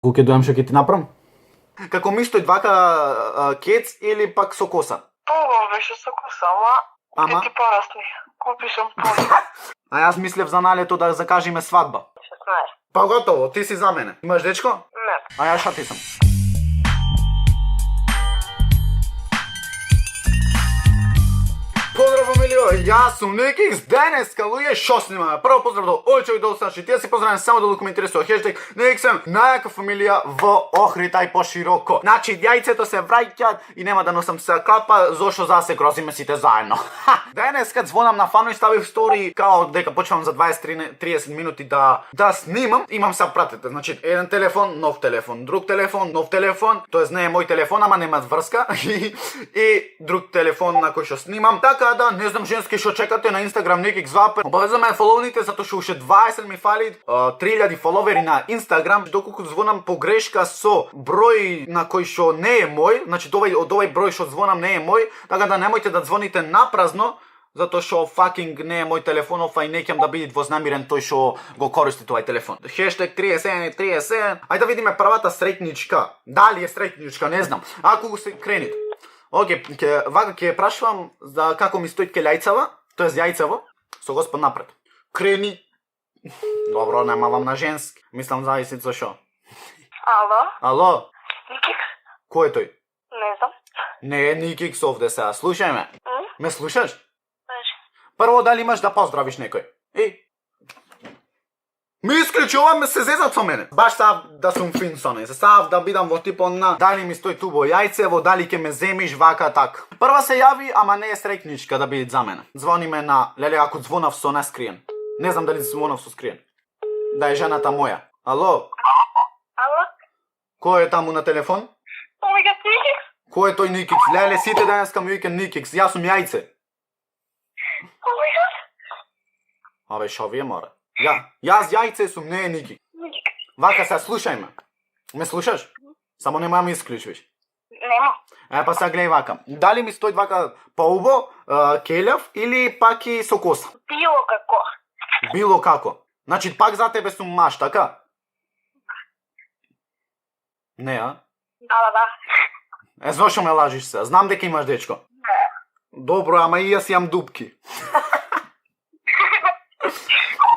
Колко дојам што ќе ти направам? Како мистој двака кец или пак со коса? Погон беше со коса, ама ќе ти порасни. Купи шампон. А јас мислев за налето да закажиме свадба. 16. Па готово, ти си за мене. Имаш дечко? Не. А јас шати сум. Поздрав, фамилио, јас сум Никикс, денеска, луѓе, шо снимаме? Прво поздрав до Ојчо и до Саши, тие си поздравен само долу ме интересува хештег Никиксем, најака фамилија во Охрита и пошироко. Значи, јајцето се враќаат и нема да носам се капа, зошто за се грозиме сите заедно. Денеска звонам на фано и ставив стори као дека почнувам за 20-30 минути да снимам. Имам се пратете, значи, еден телефон, нов телефон, друг телефон, нов телефон, тоест не е мој телефон, ама нема врска и друг телефон на кој што снимам. Така да, не знам женски што чекате на Инстаграм Никикс Вапер. Обавеза ме фоловните затоа што уште 20 ми фали 3000 фоловери на Инстаграм. Доколку звонам погрешка со број на кој што не е мој, значи од овој број што звонам не е мој, така да немојте да звоните напразно, затоа што факинг не е мој телефон, и не ќе да биде вознамирен тој што го користи тој телефон. Хештег 3737. Ајде да видиме првата среќничка. Дали е среќничка, не знам. Ако се кренит. Океј, вака ќе прашувам за како ми стои јајцава, тоест јајцево, со Господ напред. Крени. Добро, немавам на женски. Мислам зависи за шо. Ало? Ало? Никикс? Кој е тој? Не знам. Не е Никикс овде сега, слушај ме. Ме слушаш? Кажи. Прво дали имаш да поздравиш некој? Ми исклучи, ова ме се зезат со мене. Баш сав да сум фин со не. Сав да бидам во типот на дали ми стои тубо јајцево, дали ќе ме земиш вака така. Прва се јави, ама не е среќничка да биде за мене. Звони ме на леле ако звонав со нескриен. Не знам дали звонав со скриен. Да е жената моја. Ало? Ало? Кој е таму на телефон? Омега Никикс? Кој е тој Никикс? Леле сите денеска ми викаат Никикс, јас сум јајце. Омега? Абе шо вие море? Јас јајце сум, не е Ники. Никикс. Вака се слушај ме. Ме слушаш? Само нема ми исклучуваш. Нема. Па сега гледај вака. Дали ми стои вака поубо, келјав или пак и со коса? Било како. Било како. Значи пак за тебе сум маж, така? Не, а? Да. Зошо ме лажиш се? Знам дека имаш дечко. Не. Добро, ама и јас имам дупки.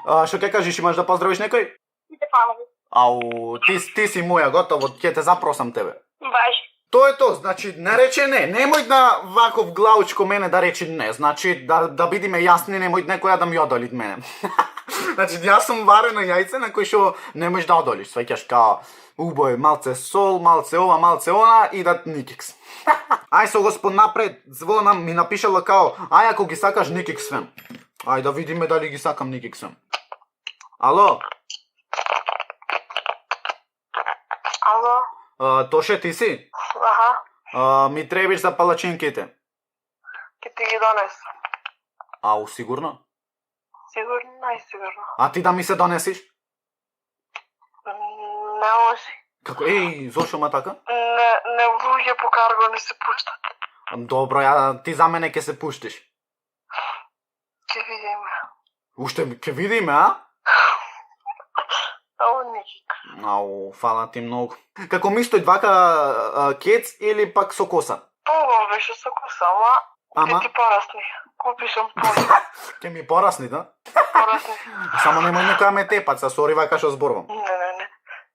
Што ќе кажеш, имаш да поздравиш некој? Сите фанови. Ау, ти си моја, готово, ќе те запросам тебе. Баш. Тоа е тоа, значи, не рече не. Немој да ваков глаучко мене да рече не. Значи, да бидиме јасни, немој некоја да ми одоли мене. Значи, јас сум варено јајце на кој што не можеш да одолиш. Сваќаш као убој, малце сол, малце ова, малце она и да Никикс. Ај со Господ напред, звонам, ми напишала као, ај ако ги сакаш Никиксвен. Ај да видиме дали ги сакам Никиксвен. Ало? Ало? Тоше ти си? Аха. Ми требиш за палачинките. Ќе ти ги донес. Ау, сигурно? Сигурно, најсигурно. А ти да ми се донесиш? Не може. Како? Зошо ма така? Не луѓе по карго не се пуштат. Добро, ти за мене ќе се пуштиш. Ќе видиме. Уште ќе видиме, а? Ало, Никик. Ау, фала ти многу. Како мистој двака кец или пак со коса? Погон беше со коса, ама ќе ти порасни. Купи шампон. Ќе ми порасни, да? Порасни. Само немој некоја ме тепат, са сори вака што зборувам. Не.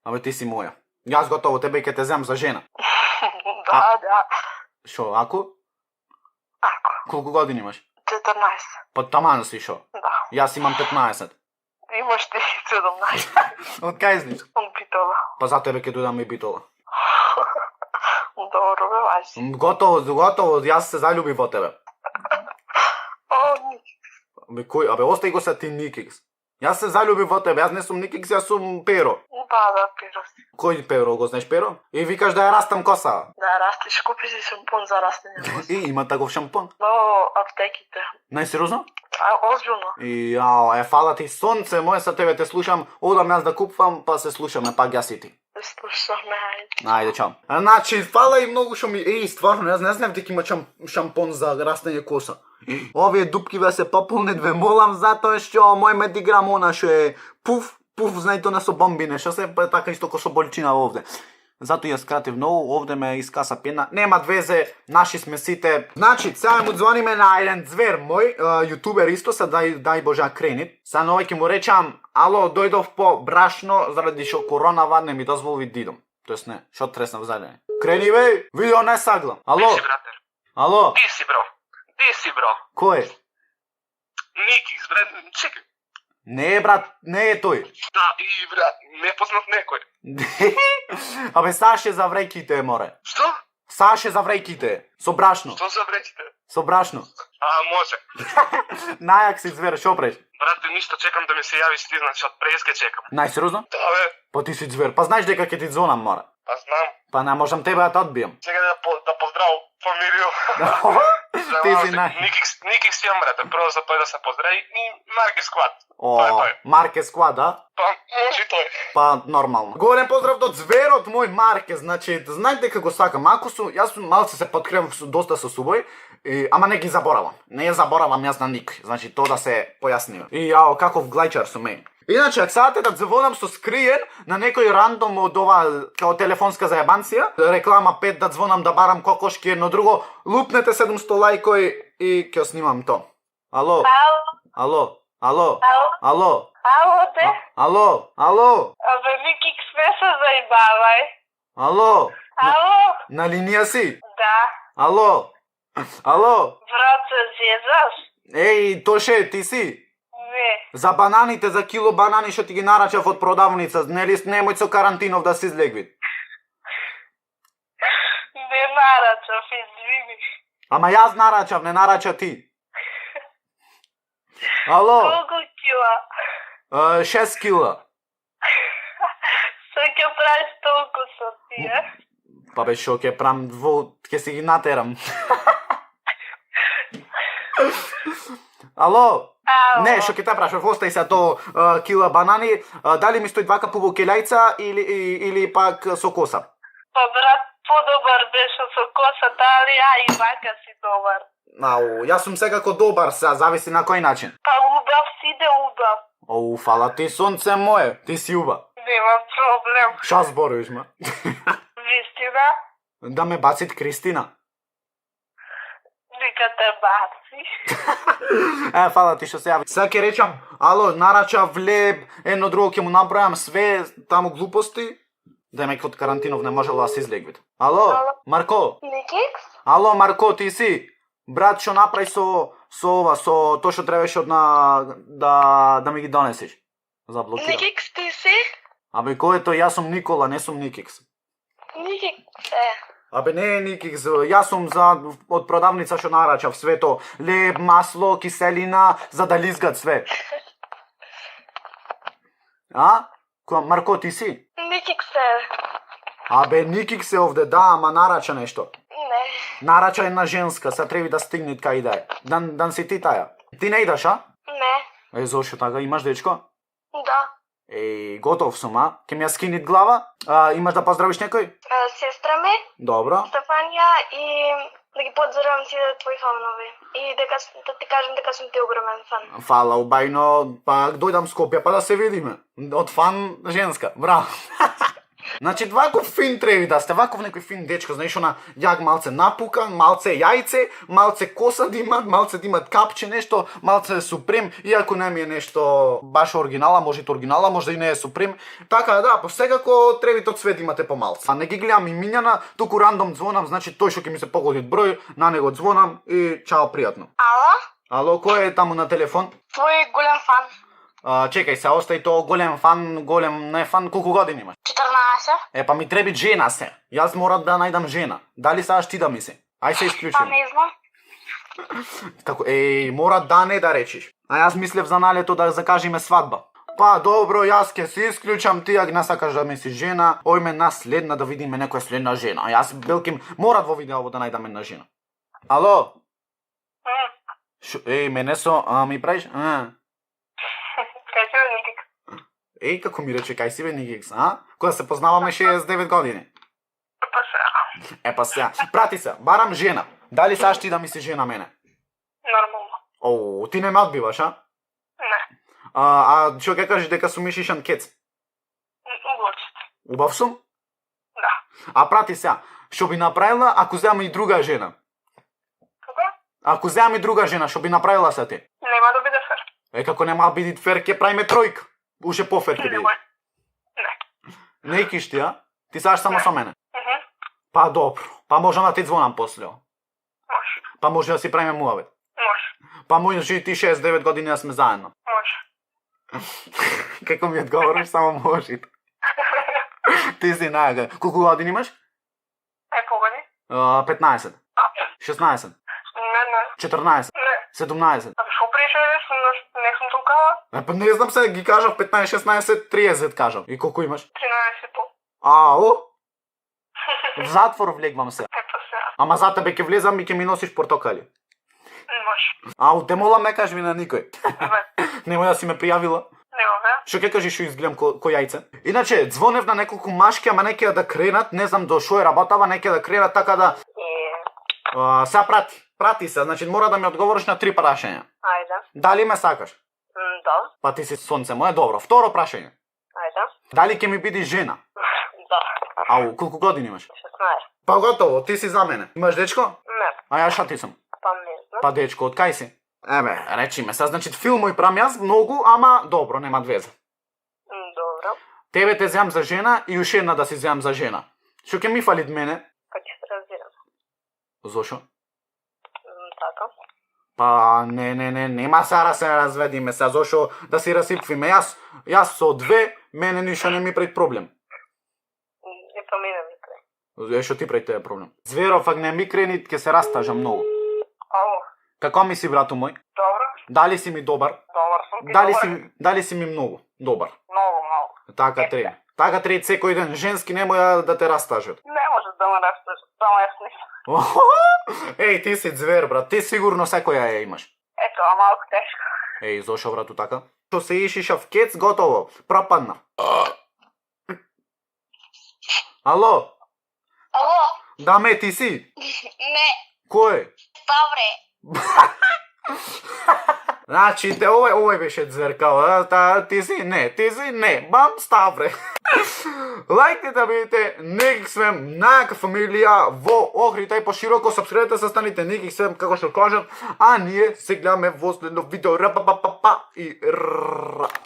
Абе ти си моја. Јас готово тебе ќе те зем за жена. Да. Шо, ако? Ако. Колку години имаш? 14. Па таман си шо? Да. Јас имам 15. Имаш ти 17. Од кај зниш? Од Битола. Па за тебе ќе дојдам и Битола. Добро бе, важи. Готово, јас се заљуби во тебе. О, Никикс. Абе остај го се ти Никикс. Јас се заљуби во тебе, јас не сум Никикс, јас сум Перо. Да, Перо си. Кој Перо, го знаеш Перо? И викаш да ја растам коса. Да, растиш, купи си шампон за растење на коса. Има таков шампон. Во аптеките. Најсериозно? Озбилно. Фала ти сонце, моје са тебе те слушам, одам јас да купвам, па се слушаме пак јас и ти. Слушаме, Ајде, чао. Значи, фала и многу што ми... стварно, јас не знам дека има шампон за растење коса. Овие дупки ве се пополнет, ве молам, затоа што мој медиграм она што е пуф, Пуф, знај тоа не со бомби, нешто се така исто ко со болчина овде. Затоа ја скратив многу, овде ме искаса пена. Нема двезе, наши сме сите. Значи, сега му звониме на еден звер мој, јутубер исто, са дај Божа кренит. Са на овој ќе му речам, ало, дојдов по брашно, заради шо коронава не ми дозволи да идам. Тоест не, шо треснав задење. Крени бе, видео не саглам. Ало? Ти си, братер. Ало? Ти си, бро. Ти си, бро. Кој? Никикс, брат. Чекай. Не е, брат, не е тој. Да, и брат, непознат некој. Абе, Саше за вреќите, море. Што? Саше за вреќите, со брашно. Што за вречите? Со брашно. А, може. Најак си звер, шо преш? Брате, ништо, чекам да ми се јавиш ти, значи од преске чекам. Најсериозно? Да, бе. Па ти си звер, па знаеш дека ќе ти звонам, море. Па знам. Па не можам тебе да те одбијам. Сега да поздравам фамилију. Ти си нај... Никикс јам, брате. Прво за тој да се поздрави и Марки Сквад. Тоа е О, тој. Марке Сквад, да? Па, може и тој. Па, нормално. Голем поздрав до зверот мој Марке, значи, знаете дека го сакам. Ако су, јас сум малце се подкревам доста со Субој, ама не ги заборавам. Не ја заборавам јас на ник. Значи, тоа да се појасниме. И јао, каков глајчар сум мен. Иначе, ако сакате да звонам со скриен на некој рандом од ова као телефонска зајабанција, реклама 5 да звонам да барам кокошки едно друго, лупнете 700 лајкој и ќе снимам то. Ало? Ало? Ало? Ало? Ало, те? Ало? Ало? Абе, Никикс, не се зајбавај. Ало? Ало? На линија си? Да. Ало? Ало? Брат, се зезаш? Еј, Тоше, ти си? Не. За бананите, за кило банани што ти ги нарачав од продавница, нели немој со карантинов да се излегви. Не нарачав, извини. Ама јас нарачав, не нарача ти. Ало? Колку кила? 6 кила. Се ќе правиш толку со тие? Па бе, шо ќе прам ќе си ги натерам. Ало? Ало. Не, што ќе те прашав, остај се то кила банани, дали ми стои 2 капуво келјајца или пак со коса? Па брат, подобар беше со косата, али и вака си добар. Ау, јас сум секако добар, сега зависи на кој начин. Па убав си де убав. Оу, фала ти сонце мое, ти си уба. Нема проблем. Ша зборуваш, ма? Вистина, Да ме бацит Кристина. нека те баци. Фала ти што се јави. Сега ќе речам, ало, нарача влеб, едно друго ќе му направам све, таму глупости, да ме код карантинов не можело да се излегвит. Ало, Ало. Марко? Никикс? Ало, Марко, ти си? Брат, што направи со ова, со тоа што требаше од да ми ги донесеш? Заблокира. Никикс, ти си? Абе, кој е тој? Јас сум Никола, не сум Никикс. Никикс Абе, не е Никикс, јас сум од продавница што нарачав све то. Леб, масло, киселина, за да лизгат све. А? Марко, ти си? Никикс Абе, Никикс е овде, да, ама нарача нешто. Не. Нарача една женска, се треби да стигне кај да е. Дан си ти таја. Ти не идаш, а? Не. Зошто така, имаш дечко? Да. Готов сум, а? Ке ми ја скинит глава? Имаш да поздравиш некој? Сестра ми, Добро. Стефанија и да ги поздравам сите твои фанови. И да ти кажам дека сум ти огромен фан. Фала, убајно, па дојдам Скопје, па да се видиме. Од фан женска, браво. Значи, ваков фин треби да сте, ваков некој фин дечко, знаеш, она јак малце напукан, малце јајце, малце коса да имат, малце да имат капче, нешто, малце супрем, иако не ми е нешто баш оригинала, може и оригинала, може и не е супрем. Така да, по секако требите од свет имате помалце. А не ги гледам имињана, туку рандом звонам, значи тој што ќе ми се погоди од број, на него звонам и чао, пријатно. Ало? Ало, кој е таму на телефон? Твој голем фан. Чекај се, остај то голем фан, голем не фан, колку години имаш? 14. Па ми треби жена се. Јас мора да најдам жена. Дали сакаш ти да ми се? Ај се Па исклучим. не знам. Како, мора да не да речиш. А јас мислев за налето да закажиме свадба. Па добро, јас ќе се исклучам, ти ако не сакаш да ми си жена, ојме наследна да видиме некоја следна жена. А јас белким мора во видео да најдам една жена. Ало? Мене со, ми правиш? Кажи ми Никикс. Како ми рече, кај си бе Никикс, а? Кога се познаваме 69 години. Па сега. Па сега, прати се, барам жена. Дали саш ти да ми си жена мене? Нормално. Ти не ме одбиваш, а? Не. што ќе кажеш дека сум мишишан кец? Углочет. Убав сум? Да. А прати сега, што би направила ако земам и друга жена? Како? Ако земам и друга жена, што би направила sa ти? Нема да биде фер. Како нема биди фер, ќе правиме тројка. Уште пофер ќе биде. Немој. Не. Не икиш ти, а? Ти саш само со мене. Мгм. Па добро. Па можам да ти звонам после. Може. Па може да си правиме муавет. Може. Па може и ти 6-9 години да сме заедно. Може. Како ми одговориш, само може. Ти си најага. Колку години имаш? Погоди. 15. 16. Не. 14. Не. 17. А што пришелеш? Не сум тука. Па не знам се, ги кажав 15, 16, 30 кажав. И колку имаш? 13 пол. Ау! В затвор влегвам се. Па сега. Ама за тебе ќе влезам и ќе ми носиш портокали. Може. Ау, те молам не кажи ми на никој. Добре. Немој да си ме пријавила. Немаме. Што ќе кажеш што изгледам ко јајце? Иначе, звонев на неколку машки, ама не ќе да кренат, не знам до шо е работава, не ќе да кренат, така да... Сега прати се, значи мора да ми одговориш на 3 прашања. Ајде. Дали ме сакаш? Да. Па ти си сонце мое, добро. Второ прашање. Ајде. Дали ќе ми бидиш жена? Да. Ау, колку години имаш? 16. Па готово, ти си за мене. Имаш дечко? Не. А ја шта ти сум? Па не знам. Па дечко, од кај си? Речи ме, сега значи филмови прам јас многу, ама добро, нема веза. Добро. Тебе те земам за жена и уште една да си земам за жена. Што ќе ми фали од мене? Па ќе се разбирам. Зошо? Така. Па нема сара се разведиме се, зошо да си расипвиме. Јас со 2, мене ништо не ми пред проблем. Не помина ми крај. Што ти пред тебе проблем? Зверов, ак не ми крени, ќе се растажа многу. Ау. Како ми си, брату мој? Добро. Дали си ми добар? Добар сум. Дали си ми многу добар? Многу. Така треба. Така треба секој ден. Женски немоја да те растажат. Не може да ме растеш. Само јас не. Еј, ти си звер, брат. Ти сигурно секоја ја имаш. Ето, а малку тешко. Еј, зошо, брату, така? Што се ишиша в кец, готово. Пропадна. Ало? Ало? Да, ме, ти си? Не. Кој? Добре. Значи, овој беше зверкал, ти си? Не, ти си? Не, бам, ставре. Лајкте да видите Некик свем, најака фамилија во Охрид и пошироко, сапскрибете се, станите Некик свем, како што кажам, а ние се гледаме во следно видео, и